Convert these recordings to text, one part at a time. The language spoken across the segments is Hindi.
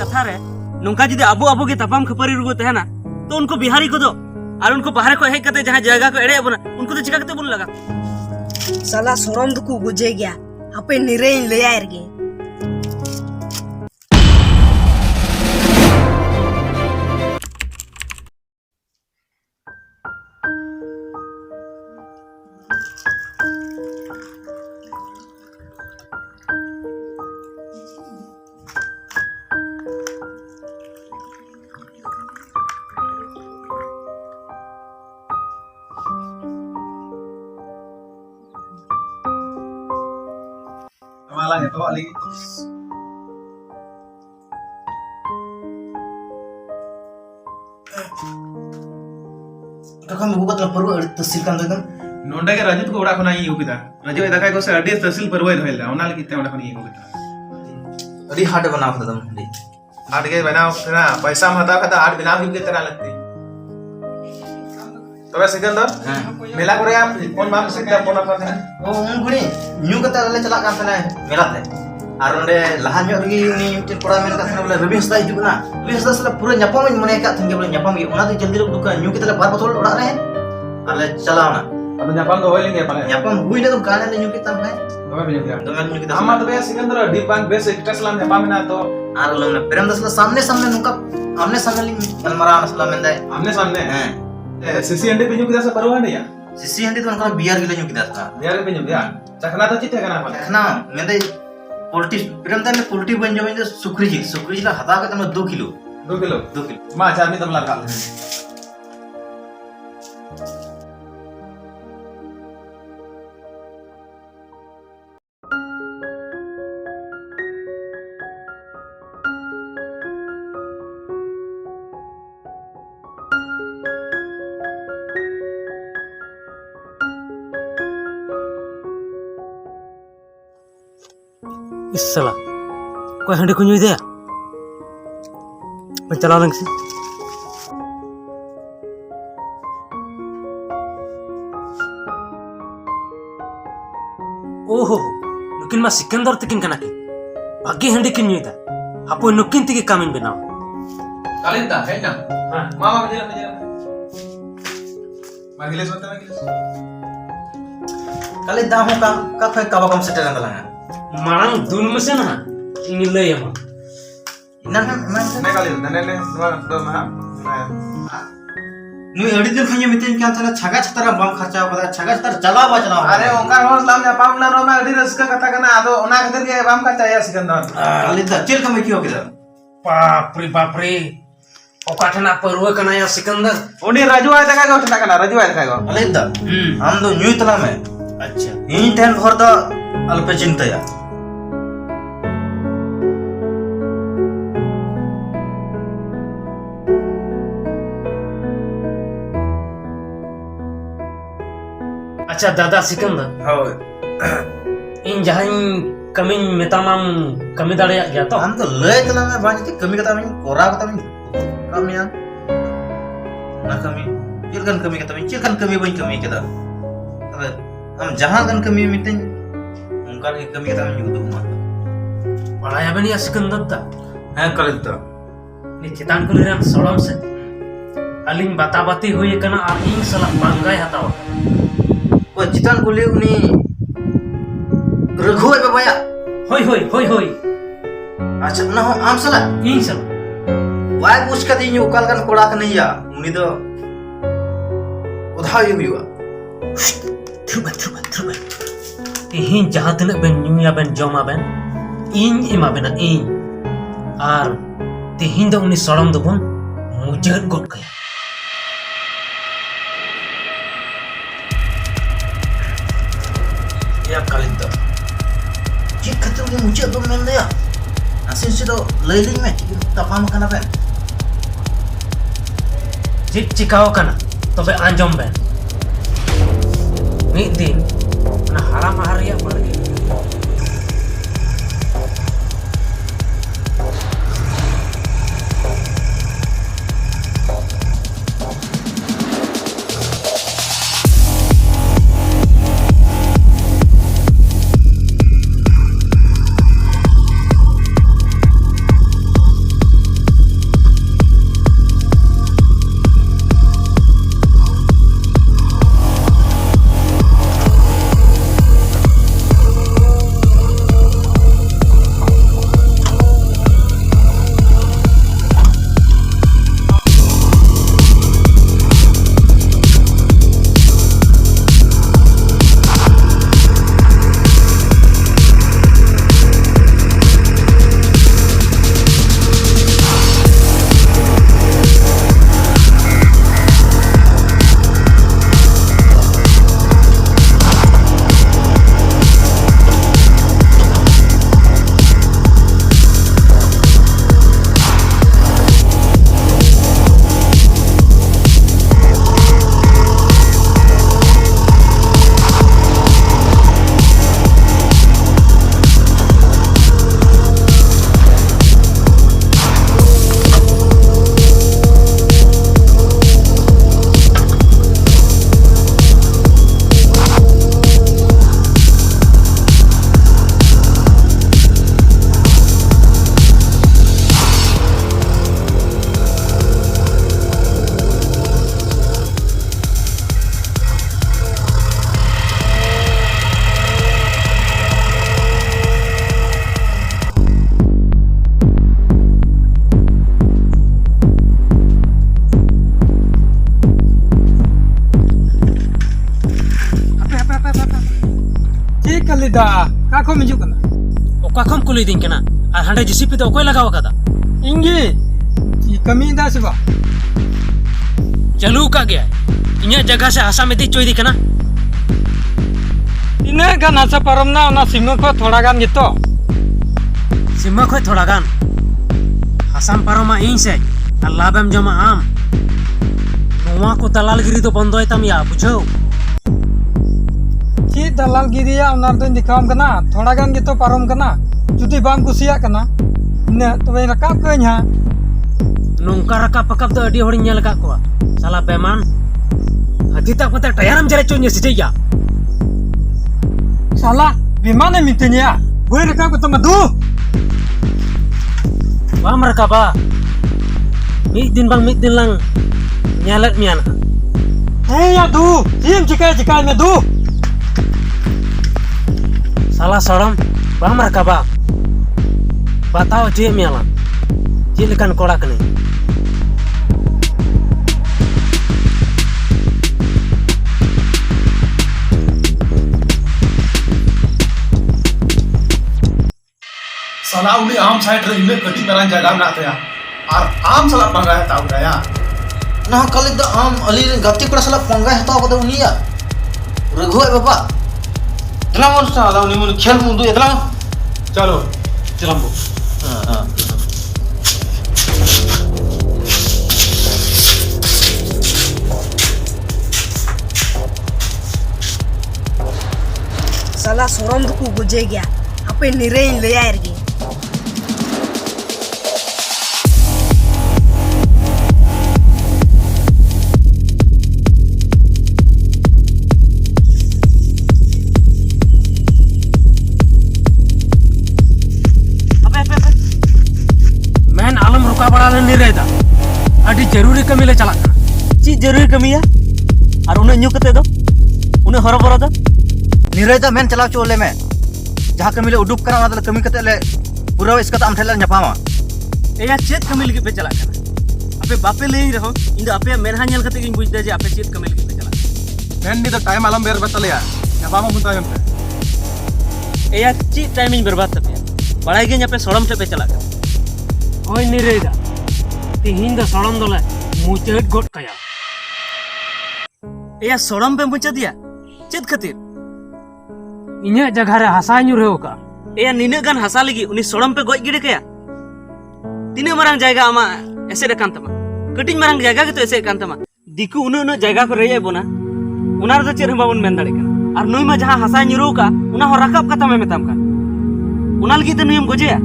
कथा रे नोंका जुदी अबो अबो के तपाम खपरी रुगो तहना तो उनको बिहारी को दो और उनको बाहर को हेक कते जहां जगह को एड़े बना उनको तो चिका कते बोल लगा साला सोरम दुकु बुझे गया अपे निरे ले आएर गे malah ya bawa lagi kan buka telah perlu tersil kan tuh kan nonda ke rajut ko udah kena iu kita rajut itu kayak gue ada tersil perlu itu hal ona lagi kita udah kena iu kita tadi hard bana aku tuh tadi hard ke bana kena paisa mata kata hard bina hiu kita लगती तो वैसे सिकंदर मेला करे आप कौन बाप से क्या बोला करते हैं oh nguni nyu kata le celak kan sana मेला teh ar onde lahan nyok lagi ni mungkin pura men kan sana boleh Rabi Hasda hidup na Rabi Hasda sela pura nyapam mana kat tinggi boleh nyapam gi ona tu jaldi lu duka nyu kita le bar botol udah reh ar le chala na अब nyapam तो होइलेंगे पाले nyapam hui le tu kan le nyu kita hai तो मैं भी dengan nyu kita हम तो वैसे Sikandar deep bank base extra सलाम nyapam ना तो ar lo na peram dasla सामने सामने nuka आमने सामने ली अलमरा असला mendai आमने सामने सीसी एंडी पे nyuk kita से परवा नहीं या sisi handi tu kan biar gila nyu kita ta Bihar पे nyuk ya चखना तो चिते करना पाले ना mendai पोल्ट्री पेram tan पोल्ट्री बन जो में सुखरी जी ला हता के तम 2 किलो 2 किलो मां चार में तमला खा इस साला कोई हंडे को ᱧᱩᱭ ᱫᱮᱭᱟ मैं चला लंग से ओहो नुकिन मा सिकंदर तकिन कना की भाग्य हंडे किन ᱧᱩᱭ दा हापो नुकिन तकी कामिन बनाओ कालिंदा है ना हां मामा मजेरा मागिलेस मत मागिलेस kali dah ho ka ka ka bakam setel kan langa मांग दुन मसन हा इन लय हम inan kan मैं कालिंदा ने दो मा नुई अड़ी दिन खन्या मितेन क्या थाला छगा छतरा बम खर्चा पदा छगा छतर चला अरे ओंकार होस लाम या पाम ना रो मा अड़ी रस का कथा कना आदो ओना खतर के बम का चाया Sikandar kali dah cil kami kyo kita बाप रे ओकाठना परवा कना या सिकंदर ओनी राजू आय देखा गो ठना कना राजू आय देखा गो kali dah हम तो न्यू तला में अच्छा इन टेन भर दा अल्प चिंता या अच्छा दादा सिकंदर हो इन जहां कमी मेतामाम कमी दाड़े गया तो हम तो लय तला में बानी कमी कता में कोरा कता में कमी या ना कमी chill kan kami bain kami kita हम जहां kan kami मितेन उनका kami kata में युद्ध हुआ बड़ा या बनी सिकंदर दा है kali dah नि चितान को लेरन सड़म से अलिंग बाताबाती हुई कना आ इन सला बांगाय हतावा वो चितान को ले उनी रघु है बाबा होई अच्छा ना हो आम सला इन सल वाय पूछ का दी उकाल kan कोड़ा का नहीं या उनी तो उधार हुआ थुबा इन जहां तने बेन न्यूया बेन जमा बेन इन इमा बेना इन आर तिहिन दो उनी सड़म दो बन मुजहत गोट गया या kali dah cik kata udah muncul tu menda ya asin sudah leleng meh tak paham kan apa चिक चिकाओ कना तबे आंजम बेन मिद दिन ना हारा मारिया मारे दा का को मिजु कना ओका खम कुली दिन केना आर हांडे जेसीपी तो ओकोय लगाव कदा इंगे ई कमी दा से बा चालू का गया इnya जगह से आसा में दी चोई दी केना इना गान आसा परम ना ओना सीमा को थोड़ा गान गितो सीमा खय थोड़ा गान आसाम पारोमा इन से आर लाभेम जमा आम नोवा को दलालगिरी तो बंदोय तम या बुझो ची दलाल गिरिया ओना तो दिखाम कना थोड़ा गान गितो परम कना जुदी बाम कुसिया कना ने तबे रकाब कहीं हा नोंका रकाब पकब तो अडी होड़ी नेल का को साला बेमान हदी तक पता टयरम जरे चोन्ये सिजैया साला बिमाने मितenya gue रकाब को तम दू Bam rakaba mid din lang nyalat mian hey ya दू जिम चिकाय में दू salah sorom bam rakaba batao je miala jilkan korak ni साला उनी आम साइड रे इने कटी तरह जगह ना तया और आम साला पंगा है ताऊ गया ना कल द आम अली गति कोड़ा साला पंगा हताव कदा उनिया रघु है बाबा दला मन साला उनी मन खेल मुंदु एदला चलो चलम्बो हां साला सोरम दुकु गुजे गया apa nirein le air gi मैन आलम रुका बड़ा ले निरे दा अडी जरूरी कमी ले चला ची जरूरी कमी है और उन्हें न्यू कते दो उन्हें हरो बरो दो निरे दा मेन चला चोले में जहाँ कमी ले उडुक करा मतलब कमी कते ले पूरा इसका आम ठेला ᱧᱟᱯᱟᱢᱟ एया चेत कमी लगी पे चला कना आपे बापे ले रहो इन दो आपे मेरहा नेल कते गिन बुझ दे जे आपे चेत कमी लगी पे चला मैन नी द टाइम आलम बेर बतलिया या बामा मुंता हम एया ची टाइमिंग बर्बाद तपे बड़ाई गे आपे सोड़म पे चला कना ओय निरे दा तिहिन द सड़म दोले मुचेट गोट कया एया सोड़म पे मुचा दिया चेत खातिर इnya जगह रे हसा ᱧᱩᱨᱮ का एया निने गान हसा लगी उनी सोड़म पे गोज गिड़े कया तीने मारंग जायगा आमा ऐसे रकान तमा कटिंग मारंग जायगा के तो ऐसे कान तमा दिकु उन जायगा को रेय बोना उनार तो चेर बाबन मेन दाड़े कना और नुई मा जहां हसा ᱧᱩᱨᱩ का उना हो रकाब कता में मेताम का उना लगी तो नुईम गोजेया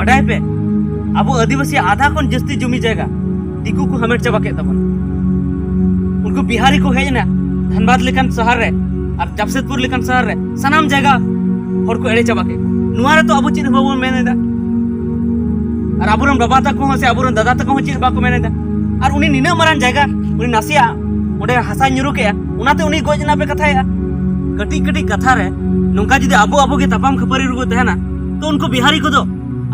बड़ाई पे अब आदिवासी आधा कोन जस्ती जमी जायगा दिकु को हमेट चबा के तबन उनको बिहारी को है ना धनबाद लेकन शहर रे और जमशेदपुर लेकन शहर रे सनाम जगह हर को एड़े चबा के नुआरे तो अब चीज बाबू मेनेदा और अबुरन बाबा तक को से अबुरन दादा तक को चीज बाको मेनेदा और उनी निना मरान जगह उनी नासिया ओडे हसा ᱧᱩᱨᱩ के उनाते उनी गोजना पे कथाया कटी कटी कथा रे नोंका जदी अबो के तपाम खपरी रुगो तहना तो उनको बिहारी को दो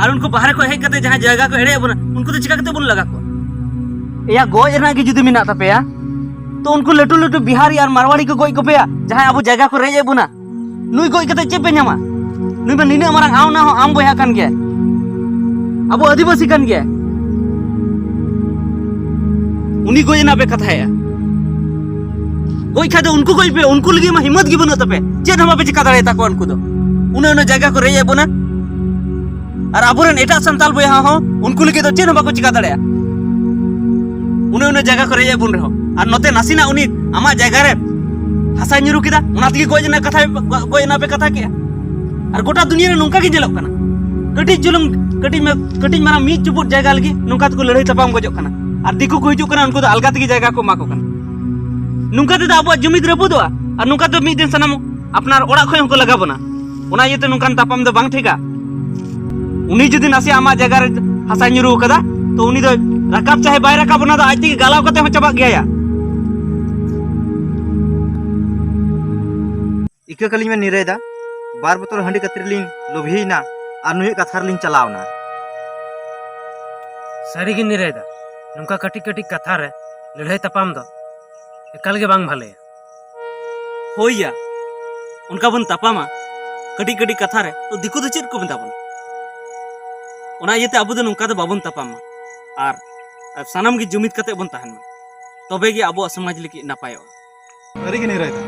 और उनको बाहर को हेज कते जहां जगह को एड़े बना उनको तो चिका कते बुन लगा को या गोजना की जदी मिना तपेया तो उनको लटू लटू बिहारी और मारवाड़ी को गोई को पेया जहां अब जगह को रेजे बुना नुई गोई कते चेपे ᱧᱟᱢᱟ नुई बा निने मारंग आव ना हो आम बोया कान गया अब आदिवासी कान गया उनी गोई ना पे कथाया गोई खादे उनको गोई पे उनको लगी मा हिम्मत गी बनो तपे चेद हम पे चिका दाड़े ताको उनको दो उन्हें जगह को रेजे बुना और अबुरन एटा संताल बोया हो उनको लगी तो चेद हम को चिका दाड़े उन्हें जगह को रेजे बुन रहो और नोते नासिना उनी आमा जगह रे हसा ᱧᱩᱨᱩ किदा उनातगी गोजना कथा गोजना पे कथा के और गोटा दुनिया रे नोंका गे जेलोक कना कटी जुलुम कटी मारा मी चुपुट जगह लगी नोंका को लड़ाई तपाम गोजोक कना और दिकु को हिजु कना उनको तो अलगा तगी जगह को माको कना नोंका ते अब जुमिद रपुदवा और नोंका तो मी दिन सनाम अपनार ओड़ा खय हमको लगा बना उना येते नोंकान तापाम दो बांग ठेका उनी जदी नासी आमा जगह रे हसा ᱧᱩᱨᱩ कदा तो उनी दो रकाब चाहे बाय रकाब बना तो आज तक गालाव कते हो चबा गया या इका कली में निरेदा बार बतौर हंडी कतरलिंग लोभीना और नुई कथारलिंग चलावना सारी गे निरे दा नुका कटी कटी कथा रे लड़ाई तपाम दो एकाल गे बांग भाले होइया उनका बन तापामा कटी कटी कथा रे तो दिकु दो चेद को मेता बन ओना इयते अबो दो नोंका दो बाबन तापामा आर सानाम गी जुमिद कते बन ताहन मा तबे गे अबो समाज लगी नापायो अरे के नहीं रहता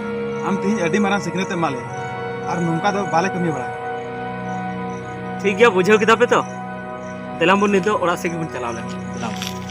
हम तीन अड्डी मारा सिखने माले और नुमका दो बाले कमी बड़ा ठीक गया बुझाव किताबे तो तेलाम बन निदो ओड़ा से गे बन चलाव ले